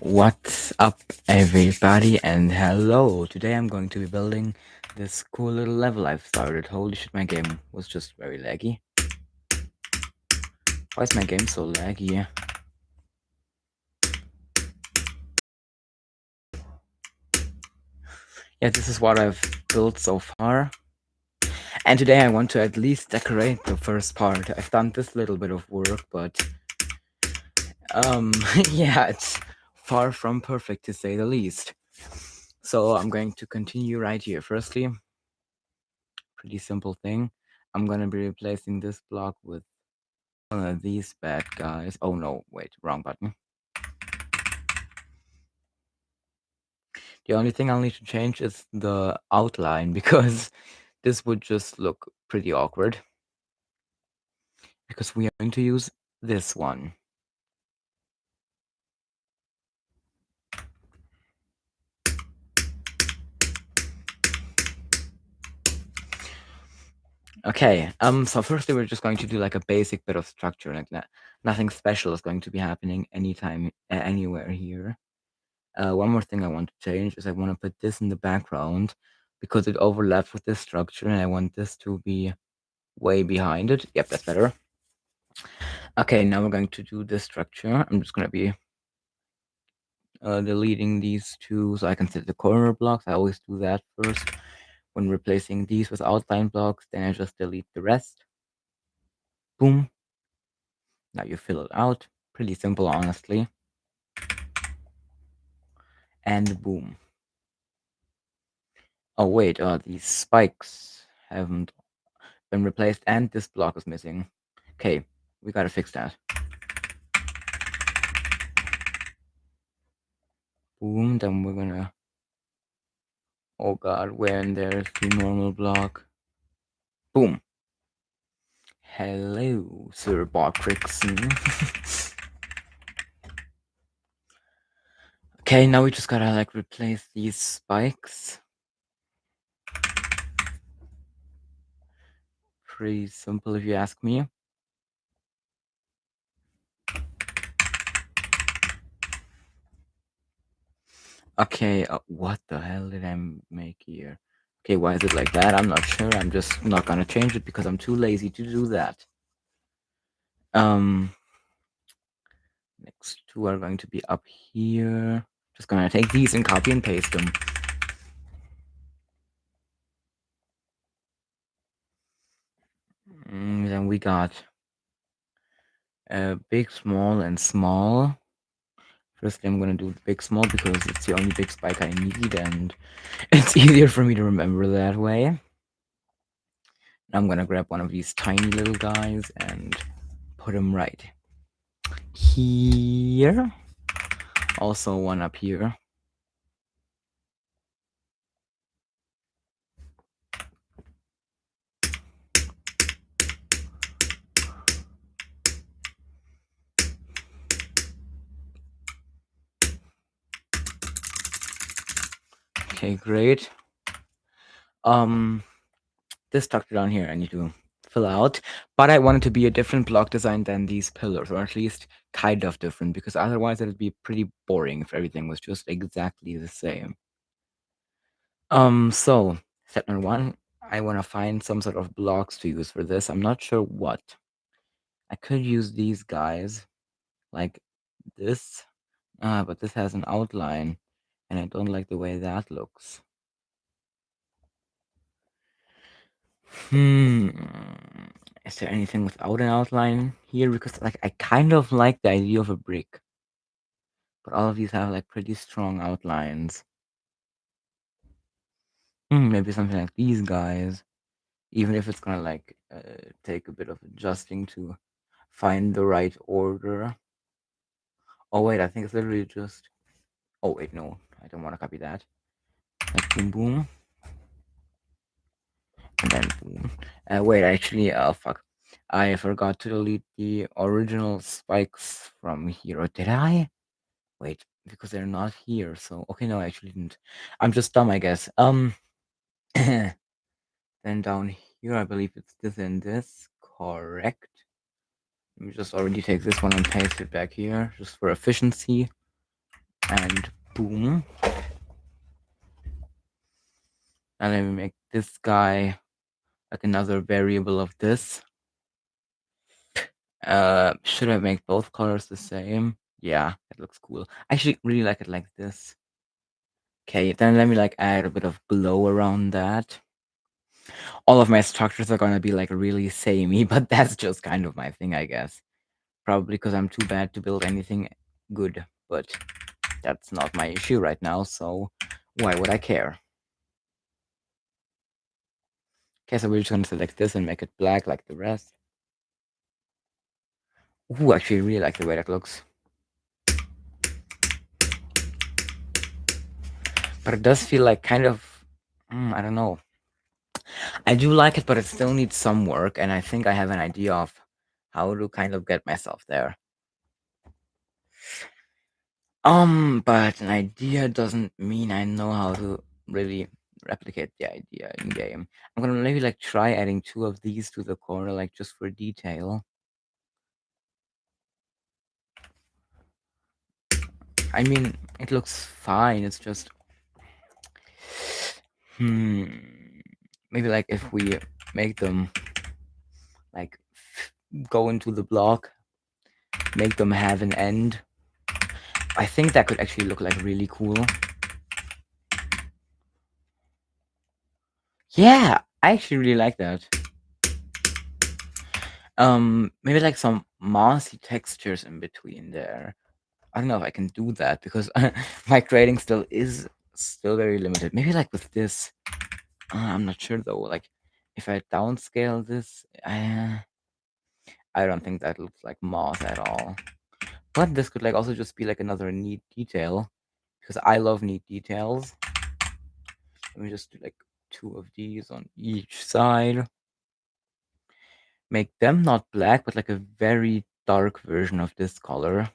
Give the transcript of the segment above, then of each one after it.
What's up, everybody, and hello. Today I'm going to be building this cool little level I've started. Holy shit, my game was just very laggy. Why is my game so laggy? Yeah, this is what I've built so far. And today I want to at least decorate the first part. I've done this little bit of work, but yeah, it's far from perfect to say the least. So I'm going to continue right here. Firstly, pretty simple thing. I'm gonna be replacing this block with one of these bad guys. Oh no, wait, wrong button. The only thing I'll need to change is the outline because this would just look pretty awkward. Because we are going to use this one. Okay, so firstly we're just going to do like a basic bit of structure, like that. Nothing special is going to be happening anytime, anywhere here. One more thing I want to change is I want to put this in the background because it overlaps with this structure and I want this to be way behind it. Yep, that's better. Okay, now we're going to do this structure. I'm just going to be deleting these two so I can set the corner blocks. I always do that first. When replacing these with outline blocks, then I just delete the rest. Boom. Now you fill it out. Pretty simple, honestly. And boom. Oh wait, these spikes haven't been replaced and this block is missing. Okay, we gotta fix that. Boom, then we're gonna... Oh god, when there's the normal block. Boom. Hello, Sir Botrixon. Okay, now we just gotta like replace these spikes. Pretty simple if you ask me. Okay, what the hell did I make here? Okay, why is it like that? I'm not sure. I'm just not gonna change it because I'm too lazy to do that. Next two are going to be up here. Just gonna take these and copy and paste them. Then we got big, small, and small. Firstly, I'm gonna do big, small because it's the only big spike I need, and it's easier for me to remember that way. I'm gonna grab one of these tiny little guys and put him right here. Also one up here. Okay, great. This structure down here I need to fill out, but I want it to be a different block design than these pillars, or at least kind of different, because otherwise it'd be pretty boring if everything was just exactly the same. So step number one, I want to find some sort of blocks to use for this. I'm not sure what. I could use these guys, like this, but this has an outline, and I don't like the way that looks. Is there anything without an outline here? Because like I kind of like the idea of a brick, but all of these have like pretty strong outlines. Maybe something like these guys, even if it's gonna like take a bit of adjusting to find the right order. Oh wait, I think it's literally just... Oh wait, no, I don't want to copy that. Like boom boom, and then boom. Wait, actually, fuck. I forgot to delete the original spikes from here. Or did I? Wait, because they're not here. So okay, no, I actually didn't. I'm just dumb, I guess. Then down here, I believe it's this and this. Correct. Let me just already take this one and paste it back here, just for efficiency. and boom. And then we make this guy like another variable of this. Should I make both colors the same? Yeah, it looks cool. I actually really like it like this. Okay, then let me like add a bit of glow around that. All of my structures are gonna be like really samey, but that's just kind of my thing, I guess. Probably because I'm too bad to build anything good, but that's not my issue right now, so why would I care? Okay, so we're just gonna select this and make it black like the rest. Ooh, actually, I really like the way that looks. But it does feel like kind of, I don't know. I do like it, but it still needs some work, and I think I have an idea of how to kind of get myself there. But an idea doesn't mean I know how to really replicate the idea in game. I'm gonna maybe like try adding two of these to the corner, like just for detail. I mean, it looks fine. It's just, maybe like if we make them like go into the block, make them have an end. I think that could actually look like really cool. Yeah, I actually really like that. Maybe like some mossy textures in between there. I don't know if I can do that because my grading still is still very limited. Maybe like with this, I'm not sure though. Like if I downscale this, I don't think that looks like moss at all. But this could like also just be like another neat detail because I love neat details. Let me just do like two of these on each side. Make them not black, but like a very dark version of this color.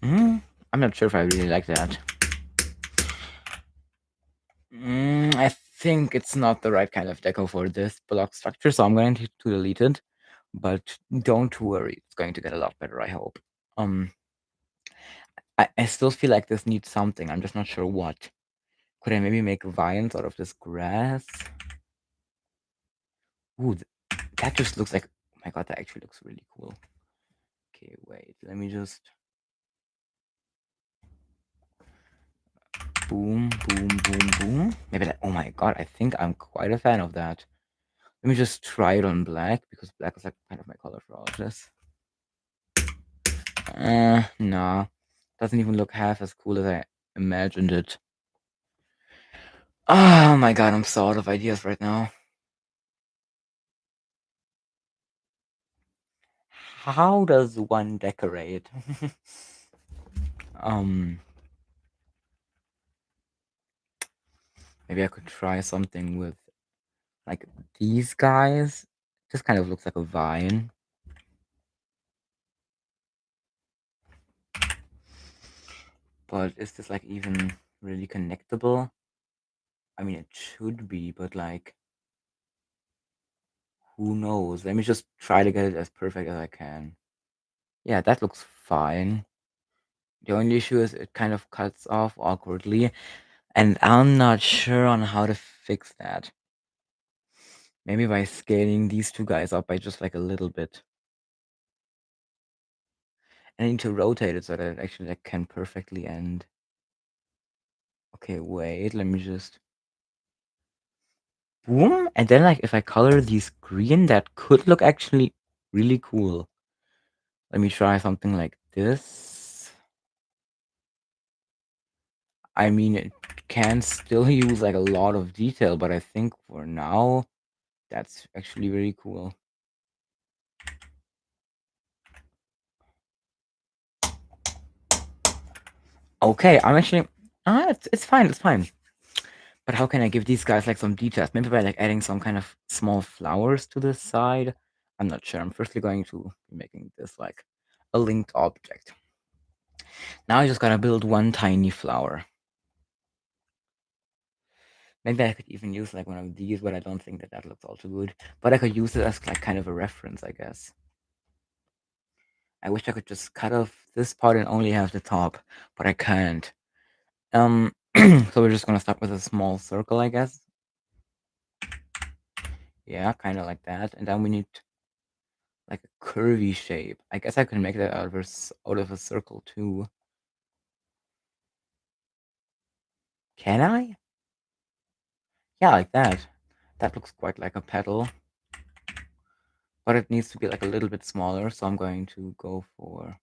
I'm not sure if I really like that. I think it's not the right kind of deco for this block structure, so I'm going to delete it. But don't worry, it's going to get a lot better, I hope. I still feel like this needs something. I'm just not sure what. Could I maybe make vines out of this grass? Ooh, that just looks like... Oh my god, that actually looks really cool. Okay, wait, let me just... Boom, boom, boom, boom. Maybe that... Oh my god, I think I'm quite a fan of that. Let me just try it on black, because black is like kind of my color for all of this. Nah. Doesn't even look half as cool as I imagined it. Oh my god, I'm so out of ideas right now. How does one decorate? Maybe I could try something with like these guys. This kind of looks like a vine. But is this like even really connectable? I mean, it should be, but like, who knows? Let me just try to get it as perfect as I can. Yeah, that looks fine. The only issue is it kind of cuts off awkwardly, and I'm not sure on how to fix that. Maybe by scaling these two guys up by just like a little bit. And I need to rotate it so that it actually like can perfectly end. Okay, wait, let me just... Boom! And then like if I color these green, that could look actually really cool. Let me try something like this. I mean, it can still use like a lot of detail, but I think for now, that's actually very cool. Okay, I'm actually... it's fine, it's fine. But how can I give these guys like some details? Maybe by like adding some kind of small flowers to the side? I'm not sure. I'm firstly going to be making this like a linked object. Now I just gotta build one tiny flower. Maybe I could even use like one of these, but I don't think that that looks all too good. But I could use it as like kind of a reference, I guess. I wish I could just cut off this part and only have the top, but I can't. So we're just gonna start with a small circle, I guess. Yeah, kind of like that. And then we need like a curvy shape. I guess I can make that out of a circle too. Can I? Yeah, like that. That looks quite like a petal. But it needs to be like a little bit smaller, so I'm going to go for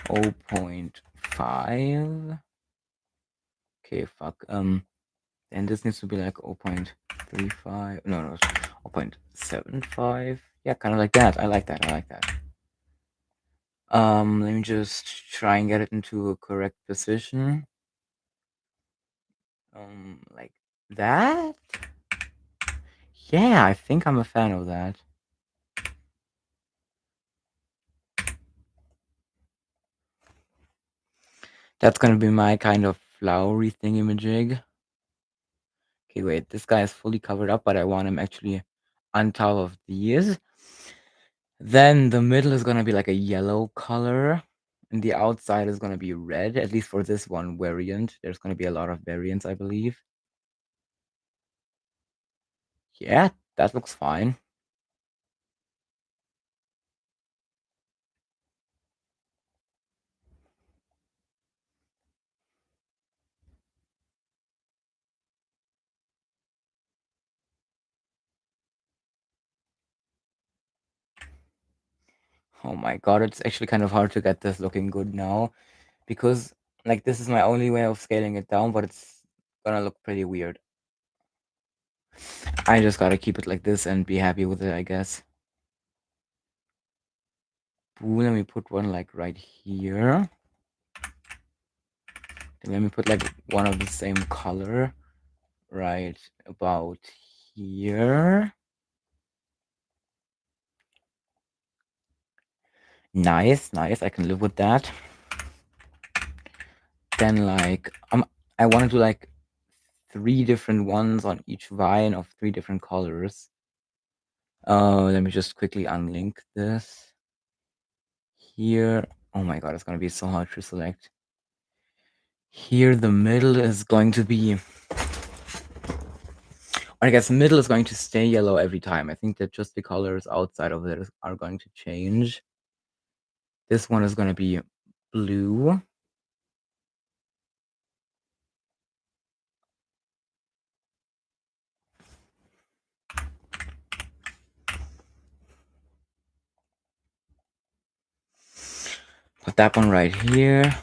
0.5. Okay, fuck. And this needs to be like 0.35. No, 0.75. Yeah, kind of like that. I like that. I like that. Let me just try and get it into a correct position. Like that? Yeah, I think I'm a fan of that. That's gonna be my kind of flowery thingamajig. Okay, wait, this guy is fully covered up, but I want him actually on top of these. Then the middle is gonna be like a yellow color, and the outside is gonna be red, at least for this one variant. There's gonna be a lot of variants, I believe. Yeah, that looks fine. Oh my god, it's actually kind of hard to get this looking good now, because like this is my only way of scaling it down, but it's gonna look pretty weird. I just gotta keep it like this and be happy with it, I guess. Ooh, let me put one like right here. Then let me put like one of the same color right about here. Nice, nice. I can live with that. Then like I want to do like 3 different ones on each vine of 3 different colors. Let me just quickly unlink this. Here, oh my god, it's gonna be so hard to select. Here, the middle is going to be, I guess the middle is going to stay yellow every time. I think that just the colors outside of it are going to change. This one is gonna be blue. Put that one right here.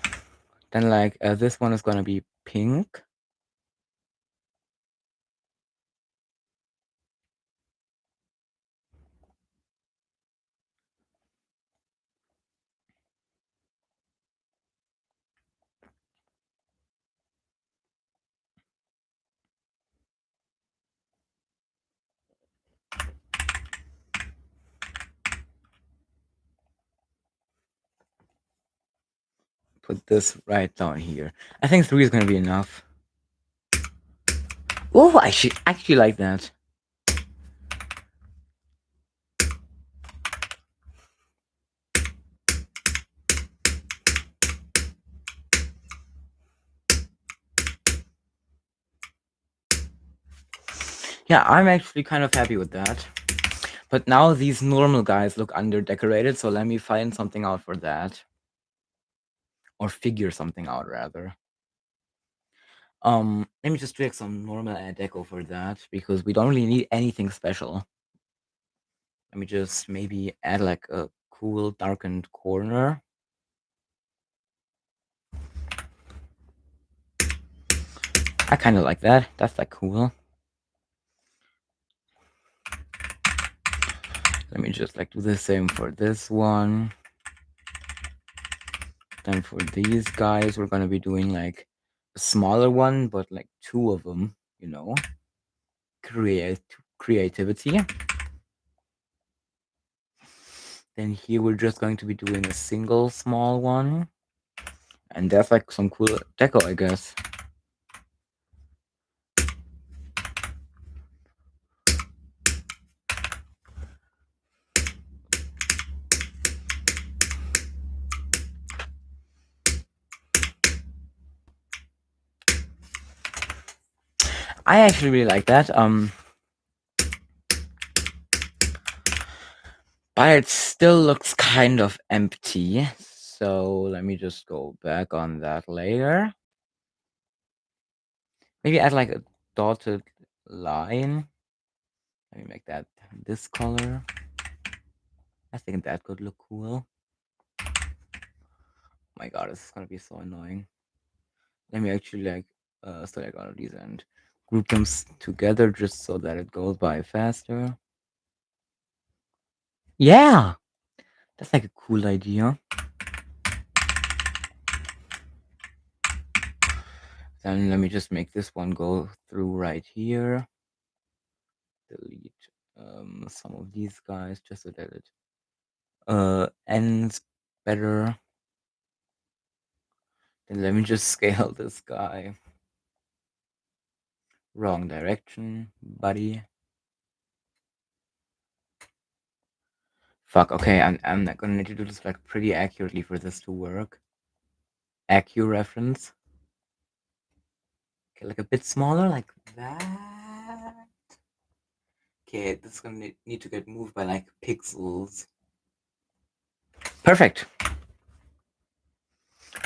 Then like this one is gonna be pink. Put this right down here. I think 3 is gonna be enough. Oh, I should actually like that. Yeah, I'm actually kind of happy with that. But now these normal guys look under-decorated, so let me find something out for that. Or figure something out, rather. Let me just do like some normal deco for that, because we don't really need anything special. Let me just maybe add like a cool darkened corner. I kind of like that. That's like cool. Let me just like do the same for this one. Then for these guys, we're gonna be doing like a smaller one, but like 2 of them, you know. Creativity. Then here we're just going to be doing a single small one. And that's like some cool deco, I guess. I actually really like that. But it still looks kind of empty. So let me just go back on that layer. Maybe add like a dotted line. Let me make that this color. I think that could look cool. Oh my god, this is gonna be so annoying. Let me actually like select all of these and group them together just so that it goes by faster. Yeah, that's like a cool idea. Then let me just make this one go through right here. Delete some of these guys just so that it ends better. Then let me just scale this guy. Wrong direction, buddy. Fuck, okay, I'm not gonna need to do this like pretty accurately for this to work. Accu reference. Okay, like a bit smaller, like that. Okay, this is gonna need to get moved by like pixels. Perfect.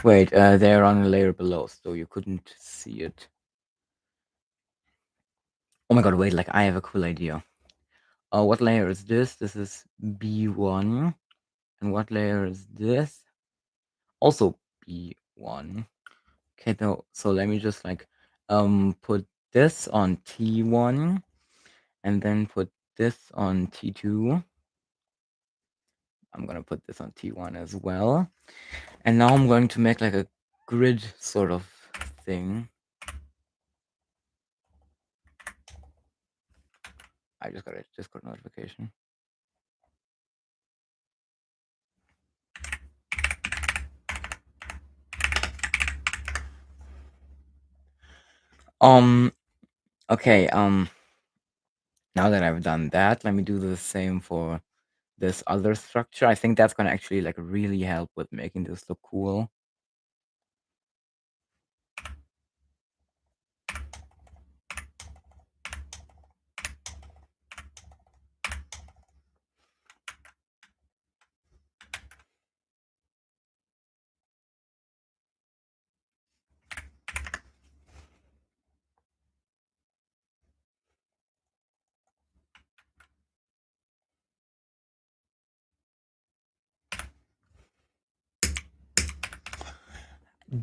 Wait, they're on a layer below, so you couldn't see it. Oh my god, wait, like I have a cool idea. What layer is this? This is B1. And what layer is this? Also B1. Okay, so let me just like put this on T1 and then put this on T2. I'm gonna put this on T1 as well. And now I'm going to make like a grid sort of thing. I just got a Discord notification. Okay, now that I've done that, let me do the same for this other structure. I think that's gonna actually like really help with making this look cool.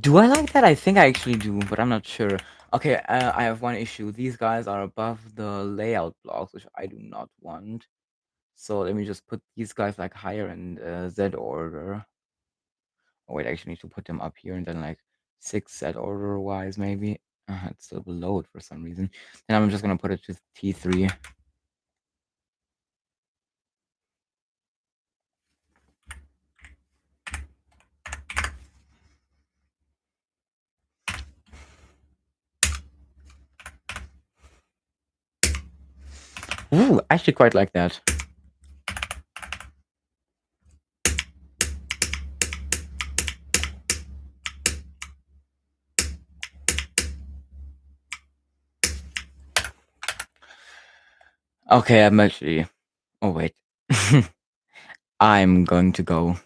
Do I like that? I think I actually do, but I'm not sure. Okay, I have one issue. These guys are above the layout blocks, which I do not want. So let me just put these guys like higher in Z order. Oh wait, I actually need to put them up here and then like 6 Z order wise maybe. It's still below it for some reason. Then I'm just gonna put it to T3. Ooh, I actually quite like that. Okay, I'm actually. Oh wait. I'm going to go.